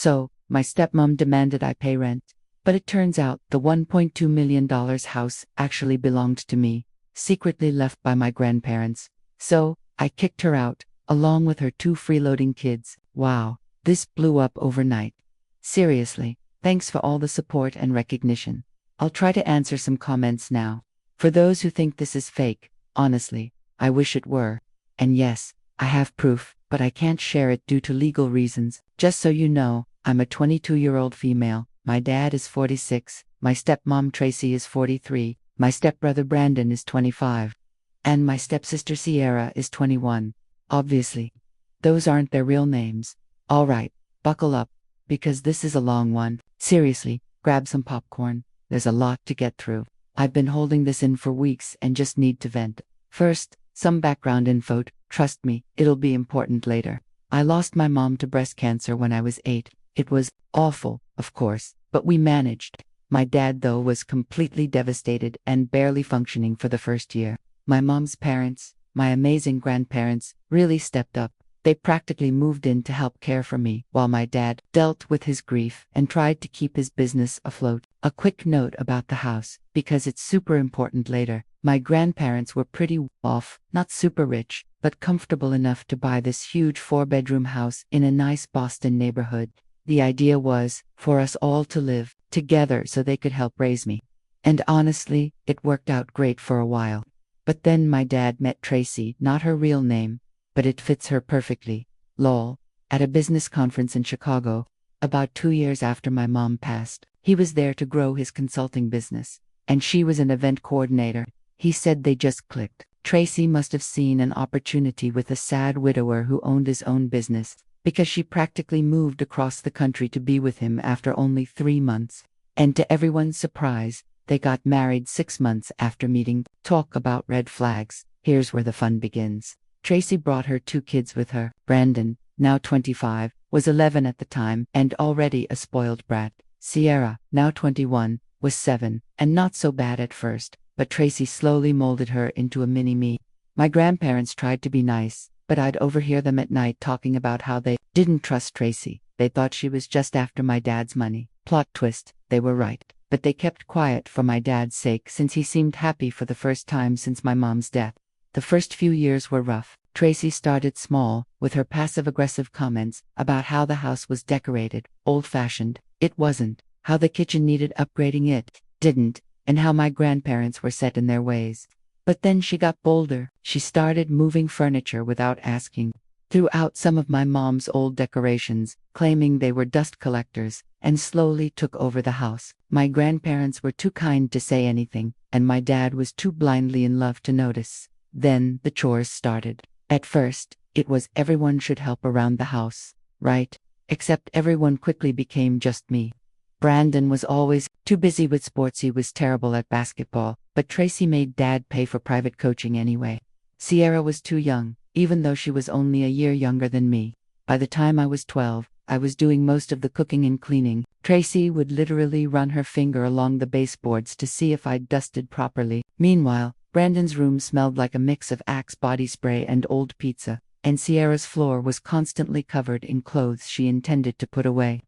So, my stepmom demanded I pay rent. But it turns out the $1.2 million house actually belonged to me, secretly left by my grandparents. So, I kicked her out, along with her 2 freeloading kids. Wow, this blew up overnight. Seriously, thanks for all the support and recognition. I'll try to answer some comments now. For those who think this is fake, honestly, I wish it were. And yes, I have proof, but I can't share it due to legal reasons. Just so you know, I'm a 22-year-old female. My dad is 46, my stepmom Tracy is 43, my stepbrother Brandon is 25, and my stepsister Sierra is 21. Obviously, those aren't their real names. Alright, buckle up, because this is a long one. Seriously, grab some popcorn. There's a lot to get through. I've been holding this in for weeks and just need to vent. First, some background info. Trust me, it'll be important later. I lost my mom to breast cancer when I was 8. It was awful, of course, but we managed. My dad, though, was completely devastated and barely functioning for the first year. My mom's parents, my amazing grandparents, really stepped up. They practically moved in to help care for me, while my dad dealt with his grief and tried to keep his business afloat. A quick note about the house, because it's super important later. My grandparents were pretty off, not super rich, but comfortable enough to buy this huge 4-bedroom house in a nice Boston neighborhood. The idea was for us all to live together so they could help raise me. And honestly, it worked out great for a while. But then my dad met Tracy, not her real name, but it fits her perfectly, lol, at a business conference in Chicago, about 2 years after my mom passed. He was there to grow his consulting business, and she was an event coordinator. He said they just clicked. Tracy must have seen an opportunity with a sad widower who owned his own business, because she practically moved across the country to be with him after only 3 months. And to everyone's surprise, they got married 6 months after meeting. Talk about red flags. Here's where the fun begins. Tracy brought her 2 kids with her. Brandon, now 25, was 11 at the time and already a spoiled brat. Sierra, now 21, was 7, and not so bad at first, but Tracy slowly molded her into a mini-me. My grandparents tried to be nice, but I'd overhear them at night talking about how they didn't trust Tracy. They thought she was just after my dad's money. Plot twist, they were right. But they kept quiet for my dad's sake since he seemed happy for the first time since my mom's death. The first few years were rough. Tracy started small, with her passive-aggressive comments about how the house was decorated, old-fashioned. It wasn't. How the kitchen needed upgrading. It didn't. And how my grandparents were set in their ways. But then she got bolder. She started moving furniture without asking. Threw out some of my mom's old decorations, claiming they were dust collectors, and slowly took over the house. My grandparents were too kind to say anything, and my dad was too blindly in love to notice. Then the chores started. At first, it was everyone should help around the house, right? Except everyone quickly became just me. Brandon was always too busy with sports. He was terrible at basketball, but Tracy made Dad pay for private coaching anyway. Sierra was too young, even though she was only a year younger than me. By the time I was 12, I was doing most of the cooking and cleaning. Tracy would literally run her finger along the baseboards to see if I'd dusted properly. Meanwhile, Brandon's room smelled like a mix of Axe body spray and old pizza, and Sierra's floor was constantly covered in clothes she intended to put away.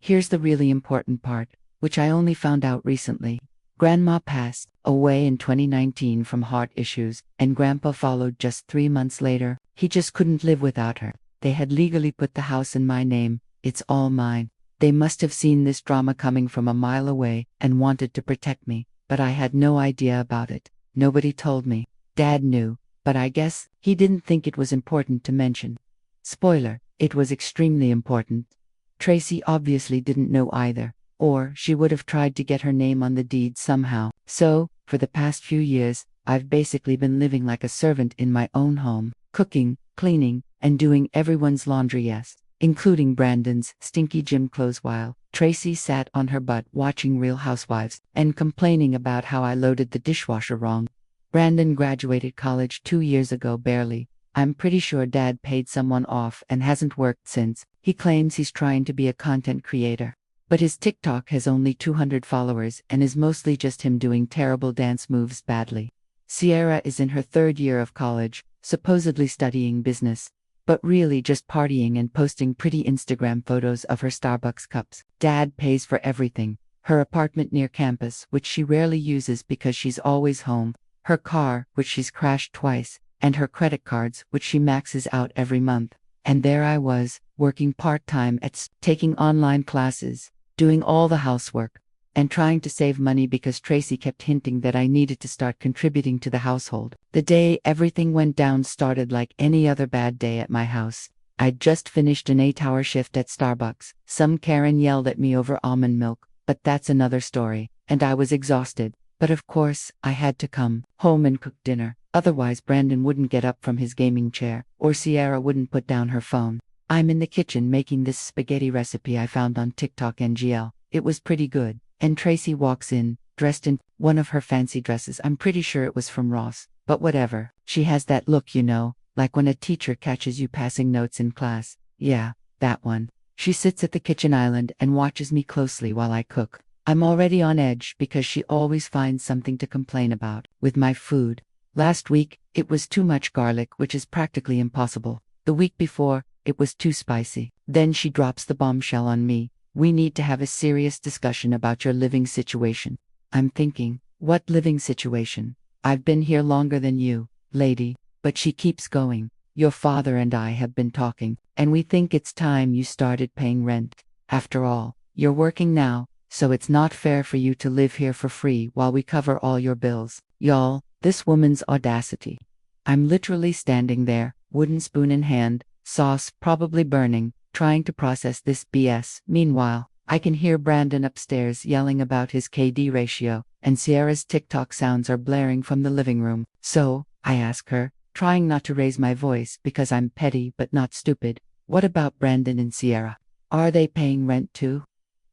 Here's the really important part, which I only found out recently. Grandma passed away in 2019 from heart issues, and Grandpa followed just 3 months later. He just couldn't live without her. They had legally put the house in my name. It's all mine. They must have seen this drama coming from a mile away and wanted to protect me, but I had no idea about it. Nobody told me. Dad knew, but I guess he didn't think it was important to mention. Spoiler, it was extremely important. Tracy obviously didn't know either, or she would have tried to get her name on the deed somehow. So, for the past few years, I've basically been living like a servant in my own home, cooking, cleaning, and doing everyone's laundry, yes, including Brandon's stinky gym clothes, while Tracy sat on her butt watching Real Housewives and complaining about how I loaded the dishwasher wrong. Brandon graduated college 2 years ago, barely. I'm pretty sure Dad paid someone off and hasn't worked since. He claims he's trying to be a content creator, but his TikTok has only 200 followers and is mostly just him doing terrible dance moves badly. Sierra is in her 3rd year of college, supposedly studying business, but really just partying and posting pretty Instagram photos of her Starbucks cups. Dad pays for everything. Her apartment near campus, which she rarely uses because she's always home, her car, which she's crashed twice, and her credit cards, which she maxes out every month. And there I was, working part-time taking online classes, doing all the housework, and trying to save money because Tracy kept hinting that I needed to start contributing to the household. The day everything went down started like any other bad day at my house. I'd just finished an 8-hour shift at Starbucks. Some Karen yelled at me over almond milk, but that's another story, and I was exhausted. But of course, I had to come home and cook dinner. Otherwise Brandon wouldn't get up from his gaming chair, or Sierra wouldn't put down her phone. I'm in the kitchen making this spaghetti recipe I found on TikTok NGL. It was pretty good. And Tracy walks in, dressed in one of her fancy dresses. I'm pretty sure it was from Ross, but whatever. She has that look, like when a teacher catches you passing notes in class. Yeah, that one. She sits at the kitchen island and watches me closely while I cook. I'm already on edge because she always finds something to complain about with my food. Last week, it was too much garlic, which is practically impossible. The week before, it was too spicy. Then she drops the bombshell on me. We need to have a serious discussion about your living situation. I'm thinking, what living situation? I've been here longer than you, lady. But she keeps going. Your father and I have been talking, and we think it's time you started paying rent. After all, you're working now, so it's not fair for you to live here for free while we cover all your bills. Y'all, this woman's audacity. I'm literally standing there, wooden spoon in hand, sauce probably burning, trying to process this BS. Meanwhile, I can hear Brandon upstairs yelling about his KD ratio, and Sierra's TikTok sounds are blaring from the living room. So, I ask her, trying not to raise my voice because I'm petty but not stupid, what about Brandon and Sierra? Are they paying rent too?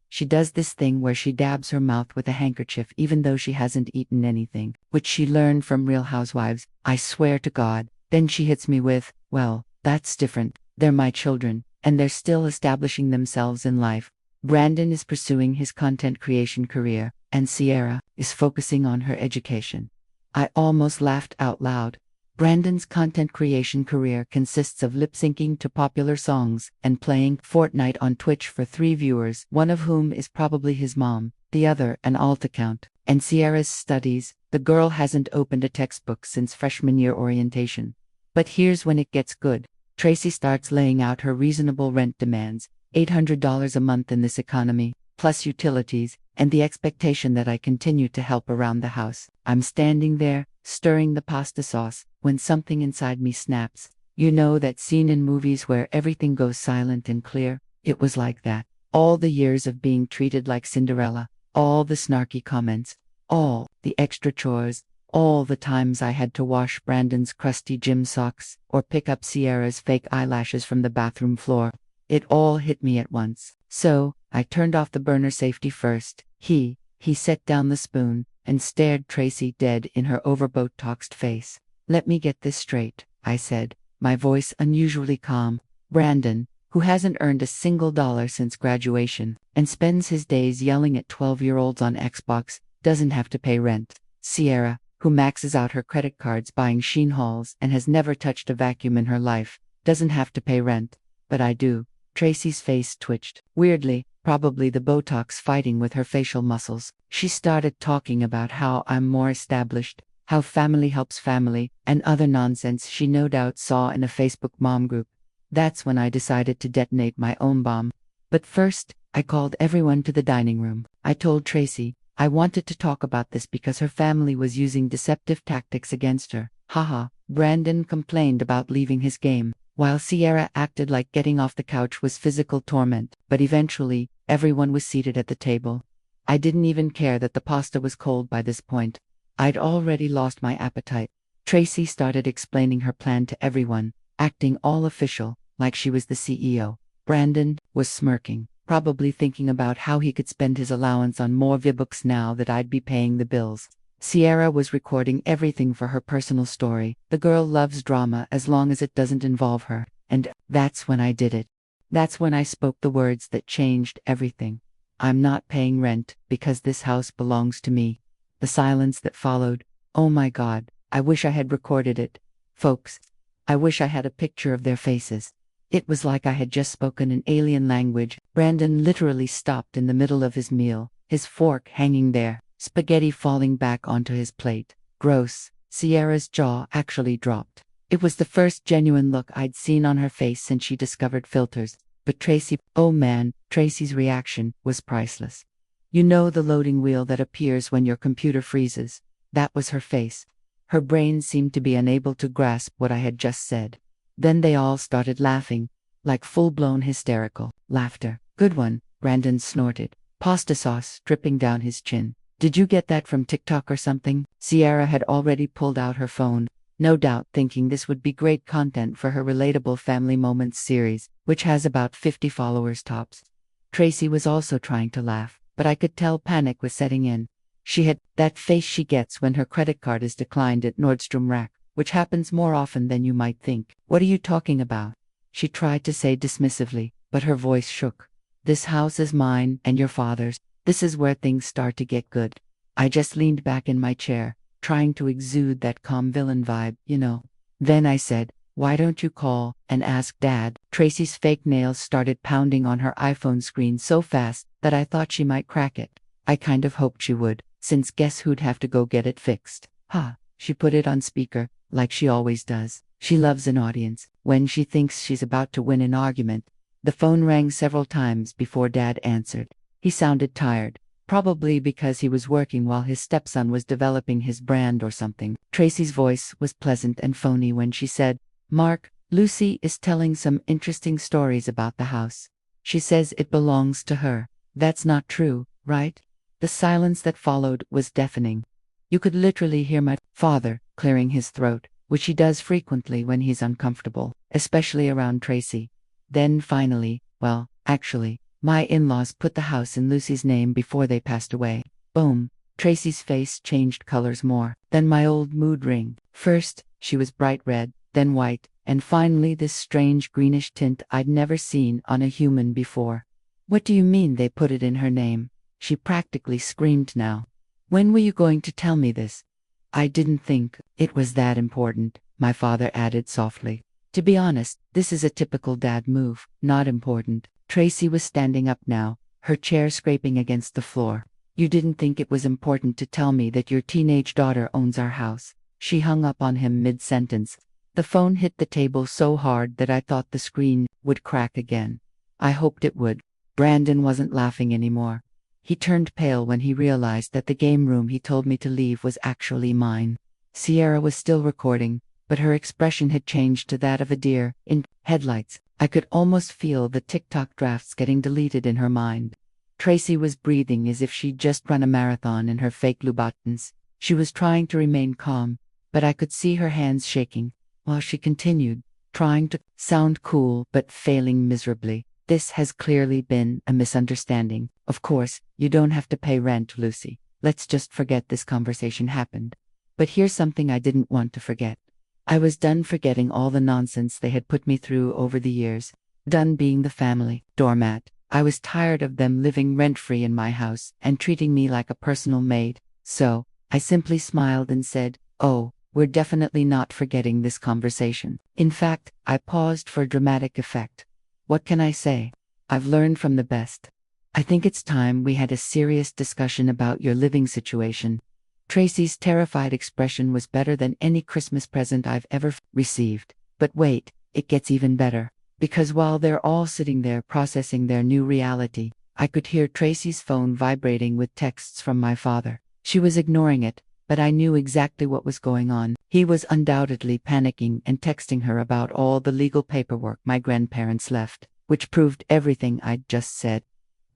She does this thing where she dabs her mouth with a handkerchief even though she hasn't eaten anything, which she learned from Real Housewives, I swear to God. Then she hits me with, well, that's different. They're my children, and they're still establishing themselves in life. Brandon is pursuing his content creation career, and Sierra is focusing on her education. I almost laughed out loud. Brandon's content creation career consists of lip-syncing to popular songs and playing Fortnite on Twitch for 3 viewers, one of whom is probably his mom, the other an alt account. And Sierra's studies, the girl hasn't opened a textbook since freshman year orientation. But here's when it gets good. Tracy starts laying out her reasonable rent demands, $800 a month in this economy, plus utilities, and the expectation that I continue to help around the house. I'm standing there, stirring the pasta sauce, when something inside me snaps. You know that scene in movies where everything goes silent and clear? It was like that. All the years of being treated like Cinderella, all the snarky comments, all the extra chores, all the times I had to wash Brandon's crusty gym socks or pick up Sierra's fake eyelashes from the bathroom floor. It all hit me at once. So, I turned off the burner safety first. He set down the spoon and stared Tracy dead in her over-Botoxed face. Let me get this straight, I said, my voice unusually calm. Brandon, who hasn't earned a single dollar since graduation and spends his days yelling at 12-year-olds on Xbox, doesn't have to pay rent. Sierra, who maxes out her credit cards buying Shein hauls and has never touched a vacuum in her life, doesn't have to pay rent. But I do. Tracy's face twitched. Weirdly, probably the Botox fighting with her facial muscles. She started talking about how I'm more established, how family helps family, and other nonsense she no doubt saw in a Facebook mom group. That's when I decided to detonate my own bomb. But first, I called everyone to the dining room. I told Tracy I wanted to talk about this because her family was using deceptive tactics against her. Haha. Brandon complained about leaving his game, while Sierra acted like getting off the couch was physical torment. But eventually, everyone was seated at the table. I didn't even care that the pasta was cold by this point. I'd already lost my appetite. Tracy started explaining her plan to everyone, acting all official, like she was the CEO. Brandon was smirking, probably thinking about how he could spend his allowance on more V-Books now that I'd be paying the bills. Sierra was recording everything for her personal story. The girl loves drama as long as it doesn't involve her. And that's when I did it. That's when I spoke the words that changed everything. I'm not paying rent because this house belongs to me. The silence that followed, oh my God, I wish I had recorded it. Folks, I wish I had a picture of their faces. It was like I had just spoken an alien language. Brandon literally stopped in the middle of his meal, his fork hanging there, spaghetti falling back onto his plate. Gross. Sierra's jaw actually dropped. It was the first genuine look I'd seen on her face since she discovered filters. But Tracy, oh man, Tracy's reaction was priceless. You know the loading wheel that appears when your computer freezes? That was her face. Her brain seemed to be unable to grasp what I had just said. Then they all started laughing, like full-blown hysterical laughter. Good one, Brandon snorted, pasta sauce dripping down his chin. Did you get that from TikTok or something? Sierra had already pulled out her phone, no doubt thinking this would be great content for her Relatable Family Moments series, which has about 50 followers tops. Tracy was also trying to laugh, but I could tell panic was setting in. She had that face she gets when her credit card is declined at Nordstrom Rack, which happens more often than you might think. What are you talking about? She tried to say dismissively, but her voice shook. This house is mine and your father's. This is where things start to get good. I just leaned back in my chair, trying to exude that calm villain vibe, you know. Then I said, why don't you call and ask Dad? Tracy's fake nails started pounding on her iPhone screen so fast that I thought she might crack it. I kind of hoped she would, since guess who'd have to go get it fixed? She put it on speaker, like she always does. She loves an audience. When she thinks she's about to win an argument. The phone rang several times before Dad answered. He sounded tired, probably because he was working while his stepson was developing his brand or something. Tracy's voice was pleasant and phony when she said, Mark, Lucy is telling some interesting stories about the house. She says it belongs to her. That's not true, right? The silence that followed was deafening. You could literally hear my father clearing his throat, which he does frequently when he's uncomfortable, especially around Tracy. Then finally, well, actually, my in-laws put the house in Lucy's name before they passed away. Boom. Tracy's face changed colors more than my old mood ring. First, she was bright red, then white, and finally this strange greenish tint I'd never seen on a human before. What do you mean they put it in her name? She practically screamed now. When were you going to tell me this? I didn't think it was that important, my father added softly. To be honest, this is a typical dad move, not important. Tracy was standing up now, her chair scraping against the floor. You didn't think it was important to tell me that your teenage daughter owns our house. She hung up on him mid-sentence. The phone hit the table so hard that I thought the screen would crack again. I hoped it would. Brandon wasn't laughing anymore. He turned pale when he realized that the game room he told me to leave was actually mine. Sierra was still recording, but her expression had changed to that of a deer in headlights. I could almost feel the TikTok drafts getting deleted in her mind. Tracy was breathing as if she'd just run a marathon in her fake Louboutins. She was trying to remain calm, but I could see her hands shaking, while she continued, trying to sound cool but failing miserably. This has clearly been a misunderstanding. Of course, you don't have to pay rent, Lucy. Let's just forget this conversation happened. But here's something I didn't want to forget. I was done forgetting all the nonsense they had put me through over the years. Done being the family doormat. I was tired of them living rent-free in my house and treating me like a personal maid. So, I simply smiled and said, oh, we're definitely not forgetting this conversation. In fact, I paused for dramatic effect. What can I say? I've learned from the best. I think it's time we had a serious discussion about your living situation. Tracy's terrified expression was better than any Christmas present I've ever received. But wait, it gets even better. Because while they're all sitting there processing their new reality, I could hear Tracy's phone vibrating with texts from my father. She was ignoring it, but I knew exactly what was going on. He was undoubtedly panicking and texting her about all the legal paperwork my grandparents left, which proved everything I'd just said.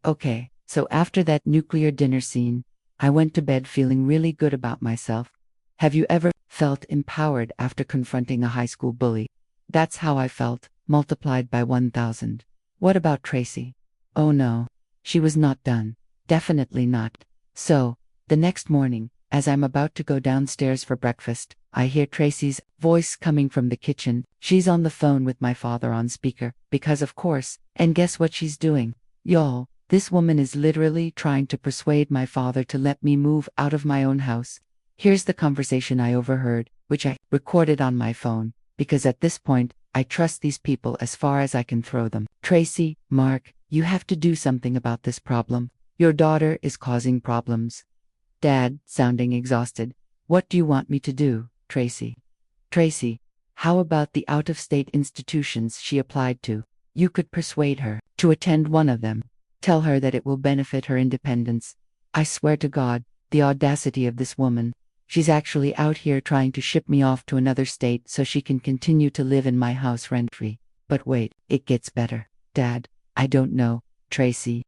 Okay, so after that nuclear dinner scene, I went to bed feeling really good about myself. Have you ever felt empowered after confronting a high school bully? That's how I felt, multiplied by 1,000. What about Tracy? Oh no, she was not done. Definitely not. So, the next morning, as I'm about to go downstairs for breakfast, I hear Tracy's voice coming from the kitchen. She's on the phone with my father on speaker, because of course, and guess what she's doing? Y'all, this woman is literally trying to persuade my father to let me move out of my own house. Here's the conversation I overheard, which I recorded on my phone, because at this point, I trust these people as far as I can throw them. Tracy, Mark, you have to do something about this problem. Your daughter is causing problems. Dad, sounding exhausted. What do you want me to do, Tracy? Tracy, how about the out-of-state institutions she applied to? You could persuade her to attend one of them. Tell her that it will benefit her independence. I swear to God, the audacity of this woman. She's actually out here trying to ship me off to another state so she can continue to live in my house rent-free. But wait, it gets better. Dad, I don't know. Tracy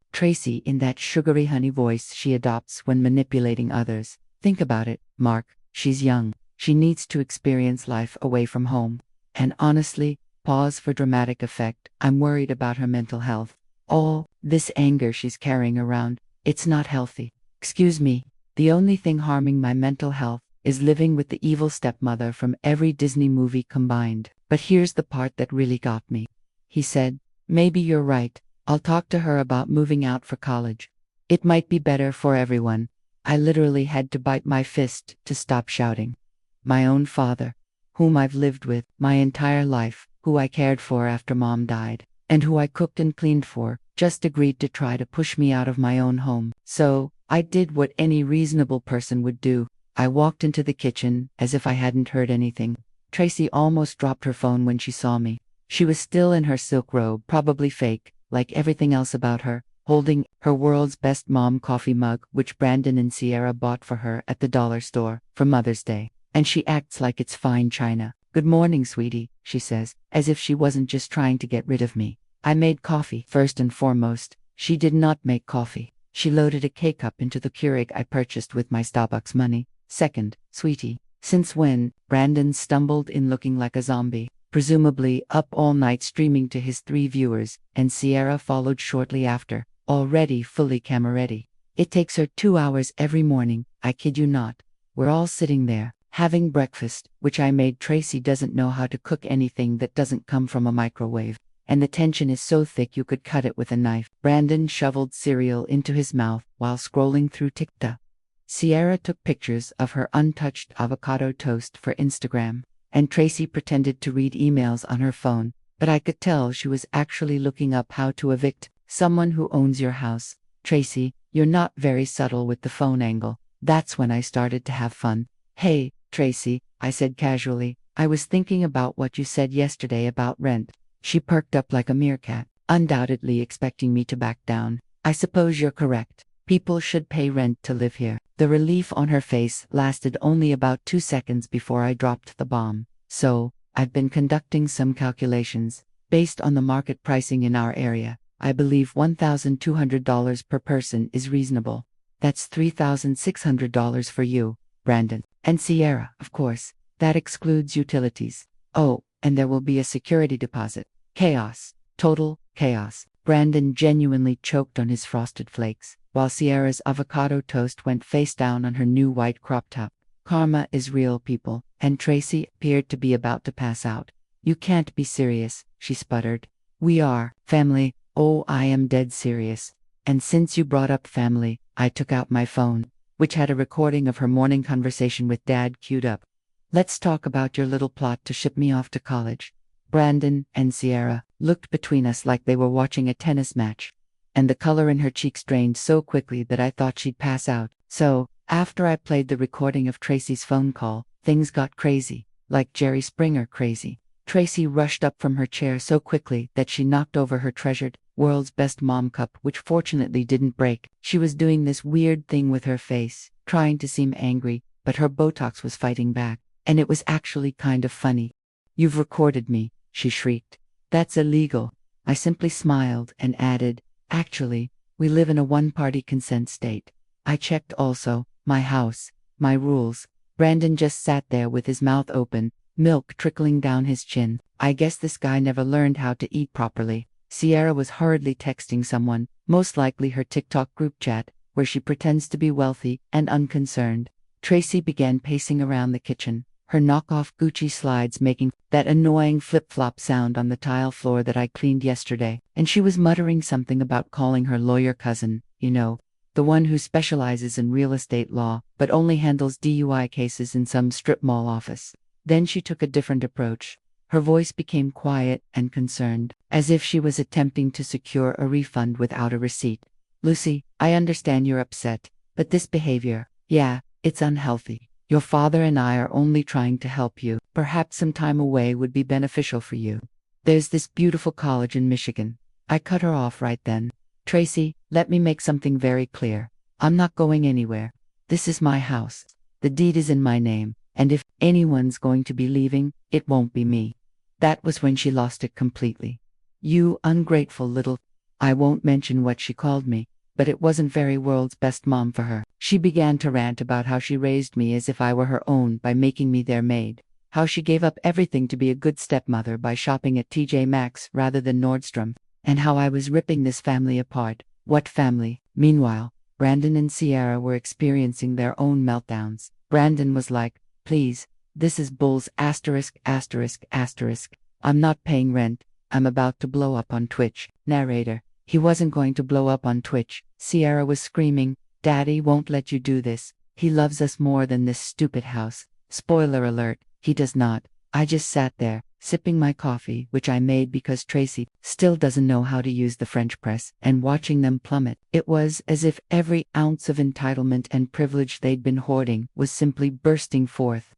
in that sugary honey voice she adopts when manipulating others. Think about it, Mark. She's young. She needs to experience life away from home. And honestly, pause for dramatic effect, I'm worried about her mental health. All this anger she's carrying around, it's not healthy. Excuse me, the only thing harming my mental health is living with the evil stepmother from every Disney movie combined. But here's the part that really got me. He said, maybe you're right. I'll talk to her about moving out for college. It might be better for everyone. I literally had to bite my fist to stop shouting. My own father, whom I've lived with my entire life, who I cared for after Mom died, and who I cooked and cleaned for, just agreed to try to push me out of my own home. So, I did what any reasonable person would do. I walked into the kitchen as if I hadn't heard anything. Tracy almost dropped her phone when she saw me. She was still in her silk robe, probably fake, like everything else about her, holding her world's best mom coffee mug, which Brandon and Sierra bought for her at the dollar store for Mother's Day. And she acts like it's fine china. Good morning, sweetie, she says, as if she wasn't just trying to get rid of me. I made coffee. First and foremost, she did not make coffee. She loaded a K-cup into the Keurig I purchased with my Starbucks money. Second, sweetie, since when? Brandon stumbled in looking like a zombie, presumably up all night streaming to his 3 viewers, and Sierra followed shortly after, already fully camera-ready. It takes her 2 hours every morning, I kid you not. We're all sitting there, having breakfast, which I made. Tracy doesn't know how to cook anything that doesn't come from a microwave, and the tension is so thick you could cut it with a knife. Brandon shoveled cereal into his mouth while scrolling through TikTok. Sierra took pictures of her untouched avocado toast for Instagram, and Tracy pretended to read emails on her phone, but I could tell she was actually looking up how to evict someone who owns your house. Tracy, you're not very subtle with the phone angle. That's when I started to have fun. Hey, Tracy, I said casually, I was thinking about what you said yesterday about rent. She perked up like a meerkat, undoubtedly expecting me to back down. I suppose you're correct. People should pay rent to live here. The relief on her face lasted only about 2 seconds before I dropped the bomb. So, I've been conducting some calculations. Based on the market pricing in our area, I believe $1,200 per person is reasonable. That's $3,600 for you, Brandon. And Sierra, of course. That excludes utilities. Oh, and there will be a security deposit. Chaos. Total chaos. Brandon genuinely choked on his frosted flakes, while Sierra's avocado toast went face down on her new white crop top. Karma is real, people, and Tracy appeared to be about to pass out. You can't be serious, she sputtered. We are, family. Oh, I am dead serious. And since you brought up family, I took out my phone, which had a recording of her morning conversation with Dad queued up. Let's talk about your little plot to ship me off to college. Brandon and Sierra looked between us like they were watching a tennis match, and the color in her cheeks drained so quickly that I thought she'd pass out. So, after I played the recording of Tracy's phone call, things got crazy, like Jerry Springer crazy. Tracy rushed up from her chair so quickly that she knocked over her treasured, world's best mom cup, which fortunately didn't break. She was doing this weird thing with her face, trying to seem angry, but her Botox was fighting back, and it was actually kind of funny. You've recorded me, she shrieked. That's illegal. I simply smiled and added, actually, we live in a one-party consent state. I checked also, my house, my rules. Brandon just sat there with his mouth open, milk trickling down his chin. I guess this guy never learned how to eat properly. Sierra was hurriedly texting someone, most likely her TikTok group chat, where she pretends to be wealthy and unconcerned. Tracy began pacing around the kitchen, her knockoff Gucci slides making that annoying flip-flop sound on the tile floor that I cleaned yesterday, and she was muttering something about calling her lawyer cousin, you know, the one who specializes in real estate law, but only handles DUI cases in some strip mall office. Then she took a different approach. Her voice became quiet and concerned, as if she was attempting to secure a refund without a receipt. Lucy, I understand you're upset, but this behavior, yeah, it's unhealthy. Your father and I are only trying to help you. Perhaps some time away would be beneficial for you. There's this beautiful college in Michigan. I cut her off right then. Tracy, let me make something very clear. I'm not going anywhere. This is my house. The deed is in my name, and if anyone's going to be leaving, it won't be me. That was when she lost it completely. You ungrateful little... I won't mention what she called me, but it wasn't very world's best mom for her. She began to rant about how she raised me as if I were her own by making me their maid, how she gave up everything to be a good stepmother by shopping at TJ Maxx rather than Nordstrom, and how I was ripping this family apart. What family? Meanwhile, Brandon and Sierra were experiencing their own meltdowns. Brandon was like, please, this is bulls asterisk asterisk asterisk. I'm not paying rent. I'm about to blow up on Twitch. Narrator. He wasn't going to blow up on Twitch. Sierra was screaming, Daddy won't let you do this. He loves us more than this stupid house. Spoiler alert, he does not. I just sat there, sipping my coffee, which I made because Tracy still doesn't know how to use the French press, and watching them plummet. It was as if every ounce of entitlement and privilege they'd been hoarding was simply bursting forth.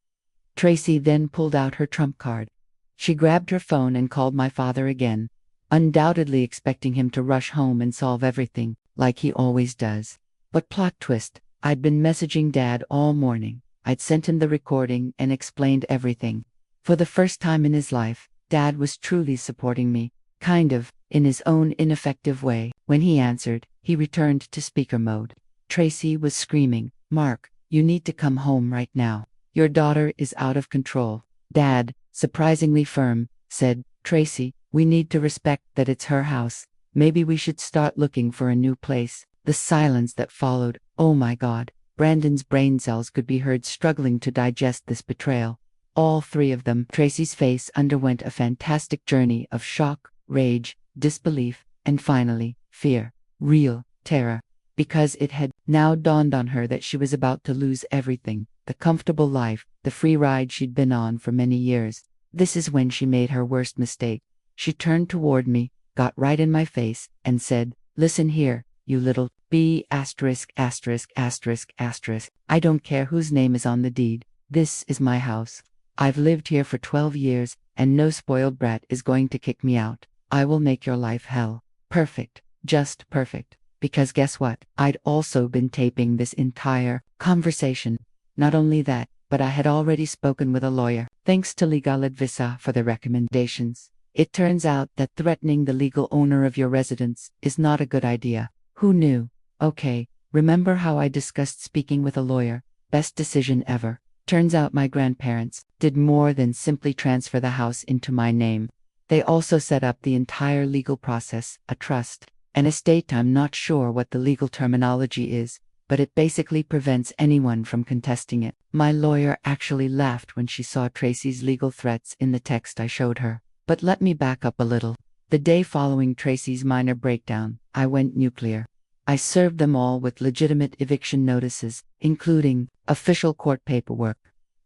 Tracy then pulled out her trump card. She grabbed her phone and called my father again, undoubtedly expecting him to rush home and solve everything, like he always does. But plot twist, I'd been messaging Dad all morning. I'd sent him the recording and explained everything. For the first time in his life, Dad was truly supporting me, kind of, in his own ineffective way. When he answered, he returned to speaker mode. Tracy was screaming, Mark, you need to come home right now. Your daughter is out of control. Dad, surprisingly firm, said, Tracy, we need to respect that it's her house. Maybe we should start looking for a new place. The silence that followed, oh my God, Brandon's brain cells could be heard struggling to digest this betrayal. All three of them. Tracy's face underwent a fantastic journey of shock, rage, disbelief, and finally, fear. Real terror. Because it had now dawned on her that she was about to lose everything. The comfortable life, the free ride she'd been on for many years. This is when she made her worst mistake. She turned toward me, got right in my face, and said, listen here, you little B asterisk asterisk asterisk asterisk. I don't care whose name is on the deed. This is my house. I've lived here for 12 years, and no spoiled brat is going to kick me out. I will make your life hell. Perfect. Just perfect. Because guess what? I'd also been taping this entire conversation. Not only that, but I had already spoken with a lawyer. Thanks to Legal Advisa for the recommendations. It turns out that threatening the legal owner of your residence is not a good idea. Who knew? Okay, remember how I discussed speaking with a lawyer? Best decision ever. Turns out my grandparents did more than simply transfer the house into my name. They also set up the entire legal process, a trust, an estate. I'm not sure what the legal terminology is, but it basically prevents anyone from contesting it. My lawyer actually laughed when she saw Tracy's legal threats in the text I showed her. But let me back up a little. The day following Tracy's minor breakdown, I went nuclear. I served them all with legitimate eviction notices, including official court paperwork.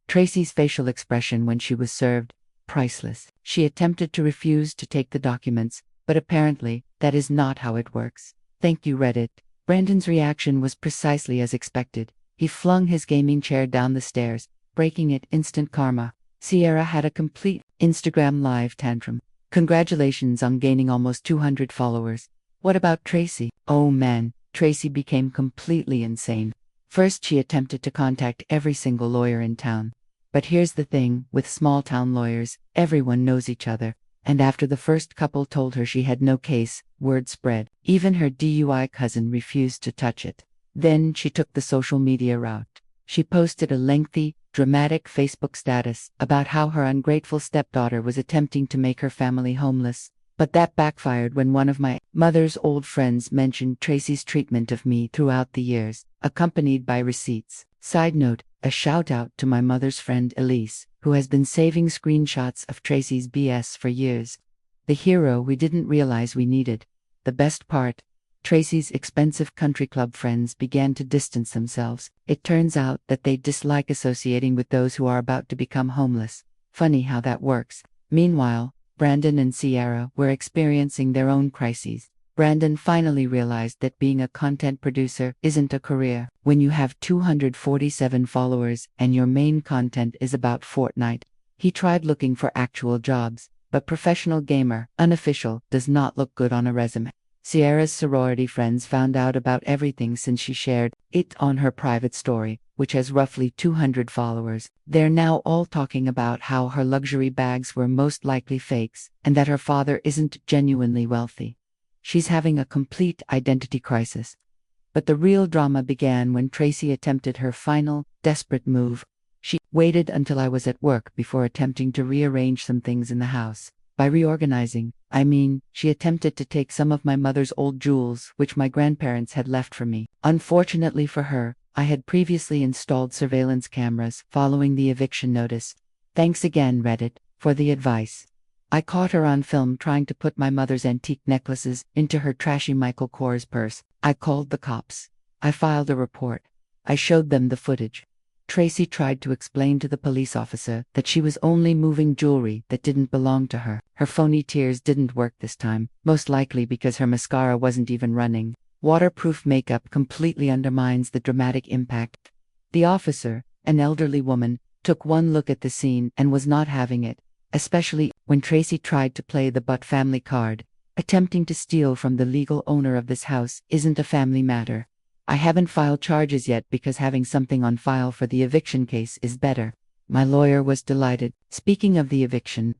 Tracy's facial expression when she was served, priceless. She attempted to refuse to take the documents, but apparently, that is not how it works. Thank you, Reddit. Brandon's reaction was precisely as expected. He flung his gaming chair down the stairs, breaking it. Instant karma. Sierra had a complete Instagram live tantrum. Congratulations on gaining almost 200 followers. What about Tracy? Oh man, Tracy became completely insane. First, she attempted to contact every single lawyer in town. But here's the thing, with small-town lawyers, everyone knows each other. And after the first couple told her she had no case, word spread. Even her DUI cousin refused to touch it. Then she took the social media route. She posted a lengthy, dramatic Facebook status about how her ungrateful stepdaughter was attempting to make her family homeless. But that backfired when one of my mother's old friends mentioned Tracy's treatment of me throughout the years, accompanied by receipts. Side note, a shout out to my mother's friend Elise, who has been saving screenshots of Tracy's BS for years. The hero we didn't realize we needed. The best part, Tracy's expensive country club friends began to distance themselves. It turns out that they dislike associating with those who are about to become homeless. Funny how that works. Meanwhile, Brandon and Sierra were experiencing their own crises. Brandon finally realized that being a content producer isn't a career. When you have 247 followers and your main content is about Fortnite, he tried looking for actual jobs, but professional gamer, unofficial, does not look good on a resume. Sierra's sorority friends found out about everything since she shared it on her private story, which has roughly 200 followers. They're now all talking about how her luxury bags were most likely fakes, and that her father isn't genuinely wealthy. She's having a complete identity crisis. But the real drama began when Tracy attempted her final, desperate move. She waited until I was at work before attempting to rearrange some things in the house. By reorganizing, I mean, she attempted to take some of my mother's old jewels, which my grandparents had left for me. Unfortunately for her, I had previously installed surveillance cameras following the eviction notice. Thanks again, Reddit, for the advice. I caught her on film trying to put my mother's antique necklaces into her trashy Michael Kors purse. I called the cops. I filed a report. I showed them the footage. Tracy tried to explain to the police officer that she was only moving jewelry that didn't belong to her. Her phony tears didn't work this time, most likely because her mascara wasn't even running. Waterproof makeup completely undermines the dramatic impact. The officer, an elderly woman, took one look at the scene and was not having it, especially when Tracy tried to play the Butt family card. Attempting to steal from the legal owner of this house isn't a family matter. I haven't filed charges yet because having something on file for the eviction case is better. My lawyer was delighted. Speaking of the eviction,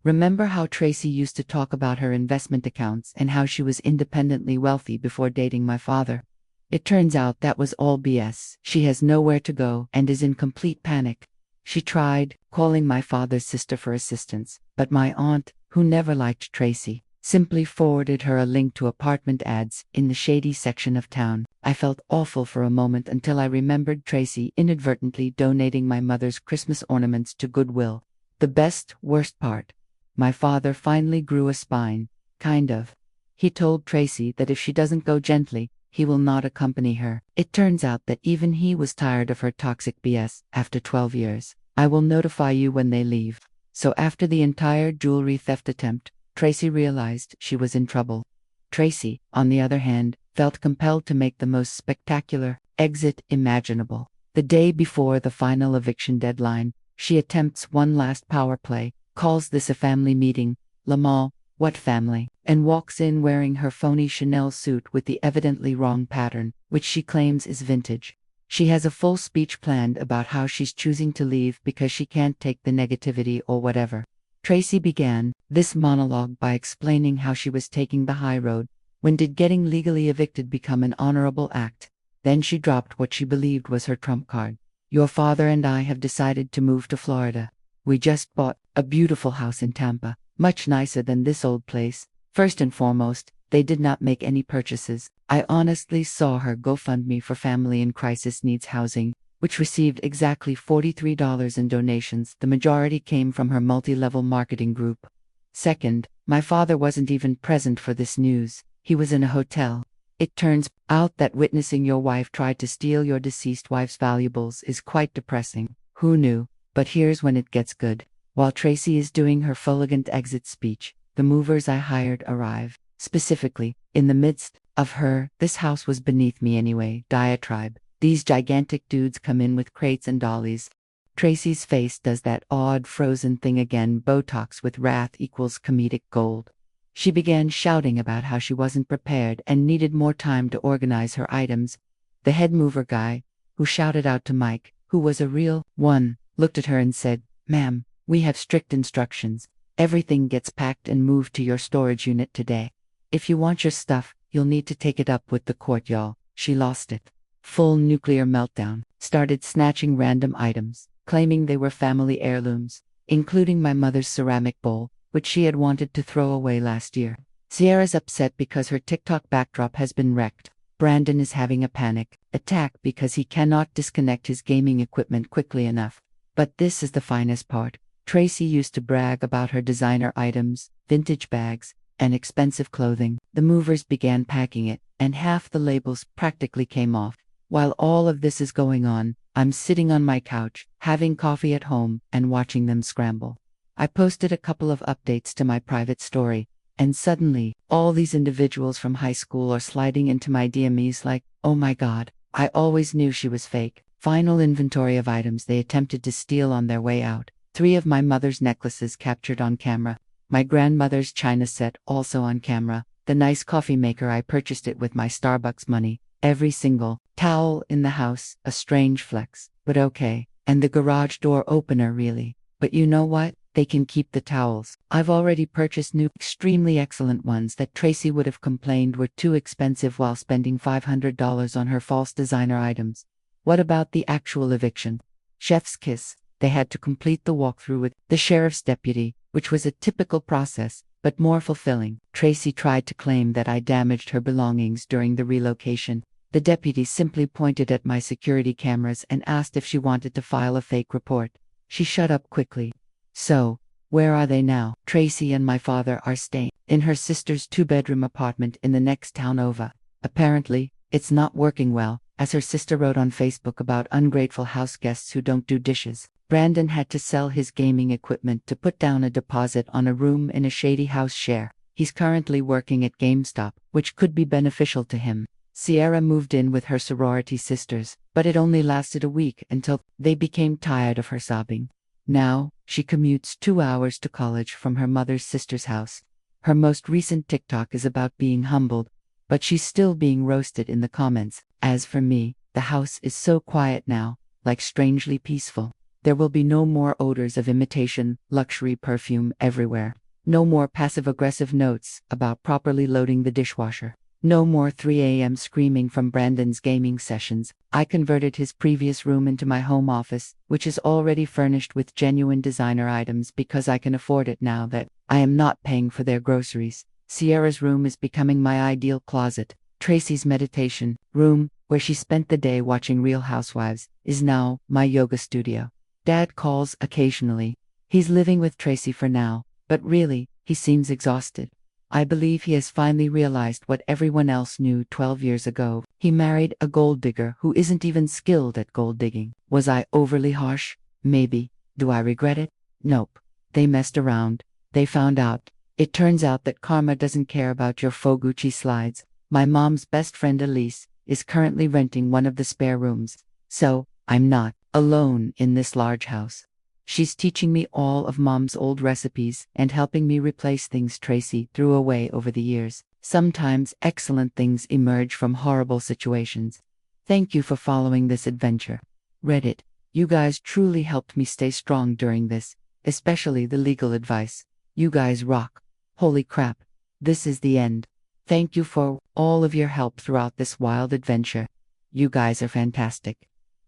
remember how Tracy used to talk about her investment accounts and how she was independently wealthy before dating my father? It turns out that was all BS. She has nowhere to go and is in complete panic. She tried calling my father's sister for assistance, but my aunt, who never liked Tracy, simply forwarded her a link to apartment ads in the shady section of town. I felt awful for a moment until I remembered Tracy inadvertently donating my mother's Christmas ornaments to Goodwill. The worst part. My father finally grew a spine, kind of. He told Tracy that if she doesn't go gently, he will not accompany her. It turns out that even he was tired of her toxic BS after 12 years. I will notify you when they leave. So after the entire jewelry theft attempt, Tracy realized she was in trouble. Tracy, on the other hand, felt compelled to make the most spectacular exit imaginable. The day before the final eviction deadline, she attempts one last power play, calls this a family meeting, Lamal, what family, and walks in wearing her phony Chanel suit with the evidently wrong pattern, which she claims is vintage. She has a full speech planned about how she's choosing to leave because she can't take the negativity or whatever. Tracy began this monologue by explaining how she was taking the high road. When did getting legally evicted become an honorable act? Then she dropped what she believed was her trump card. Your father and I have decided to move to Florida. We just bought a beautiful house in Tampa, much nicer than this old place. First and foremost, they did not make any purchases. I honestly saw her GoFundMe for Family in Crisis Needs Housing, which received exactly $43 in donations. The majority came from her multi-level marketing group. Second, my father wasn't even present for this news. He was in a hotel. It turns out that witnessing your wife try to steal your deceased wife's valuables is quite depressing. Who knew? But here's when it gets good. While Tracy is doing her fulgurant exit speech, the movers I hired arrive. Specifically, in the midst of her "this house was beneath me anyway" diatribe, these gigantic dudes come in with crates and dollies. Tracy's face does that odd frozen thing again. Botox with wrath equals comedic gold. She began shouting about how she wasn't prepared and needed more time to organize her items. The head mover guy, who shouted out to Mike, who was a real one, looked at her and said, "Ma'am, we have strict instructions. Everything gets packed and moved to your storage unit today. If you want your stuff, you'll need to take it up with the court, y'all." She lost it. Full nuclear meltdown. Started snatching random items, claiming they were family heirlooms, including my mother's ceramic bowl, which she had wanted to throw away last year. Sierra's upset because her TikTok backdrop has been wrecked. Brandon is having a panic attack because he cannot disconnect his gaming equipment quickly enough. But this is the finest part. Tracy used to brag about her designer items, vintage bags, and expensive clothing. The movers began packing it, and half the labels practically came off. While all of this is going on, I'm sitting on my couch, having coffee at home, and watching them scramble. I posted a couple of updates to my private story, and suddenly, all these individuals from high school are sliding into my DMs like, oh my god, I always knew she was fake. Final inventory of items they attempted to steal on their way out. 3 of my mother's necklaces captured on camera. My grandmother's china set also on camera. The nice coffee maker I purchased it with my Starbucks money. Every single towel in the house, a strange flex, but okay. And the garage door opener really. But you know what? They can keep the towels. I've already purchased new, extremely excellent ones that Tracy would have complained were too expensive while spending $500 on her false designer items. What about the actual eviction? Chef's kiss. They had to complete the walkthrough with the sheriff's deputy, which was a typical process, but more fulfilling. Tracy tried to claim that I damaged her belongings during the relocation. The deputy simply pointed at my security cameras and asked if she wanted to file a fake report. She shut up quickly. So, where are they now? Tracy and my father are staying in her sister's 2-bedroom apartment in the next town over. Apparently, it's not working well, as her sister wrote on Facebook about ungrateful house guests who don't do dishes. Brandon had to sell his gaming equipment to put down a deposit on a room in a shady house share. He's currently working at GameStop, which could be beneficial to him. Sierra moved in with her sorority sisters, but it only lasted a week until they became tired of her sobbing. Now, she commutes 2 hours to college from her mother's sister's house. Her most recent TikTok is about being humbled, but she's still being roasted in the comments. As for me, the house is so quiet now, like strangely peaceful. There will be no more odors of imitation, luxury perfume everywhere. No more passive-aggressive notes about properly loading the dishwasher. No more 3 a.m. screaming from Brandon's gaming sessions. I converted his previous room into my home office, which is already furnished with genuine designer items because I can afford it now that I am not paying for their groceries. Sierra's room is becoming my ideal closet. Tracy's meditation room, where she spent the day watching Real Housewives, is now my yoga studio. Dad calls occasionally. He's living with Tracy for now, but really, he seems exhausted. I believe he has finally realized what everyone else knew 12 years ago. He married a gold digger who isn't even skilled at gold digging. Was I overly harsh? Maybe. Do I regret it? Nope. They messed around. They found out. It turns out that karma doesn't care about your faux Gucci slides. My mom's best friend Elise is currently renting one of the spare rooms. So, I'm not alone in this large house. She's teaching me all of Mom's old recipes and helping me replace things Tracy threw away over the years. Sometimes excellent things emerge from horrible situations. Thank you for following this adventure. Reddit, you guys truly helped me stay strong during this, especially the legal advice. You guys rock. Holy crap. This is the end. Thank you for all of your help throughout this wild adventure. You guys are fantastic.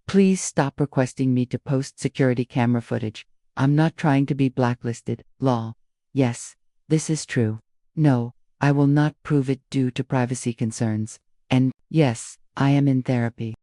Please stop requesting me to post security camera footage. I'm not trying to be blacklisted, lol. Yes, this is true. No, I will not prove it due to privacy concerns. And, yes, I am in therapy.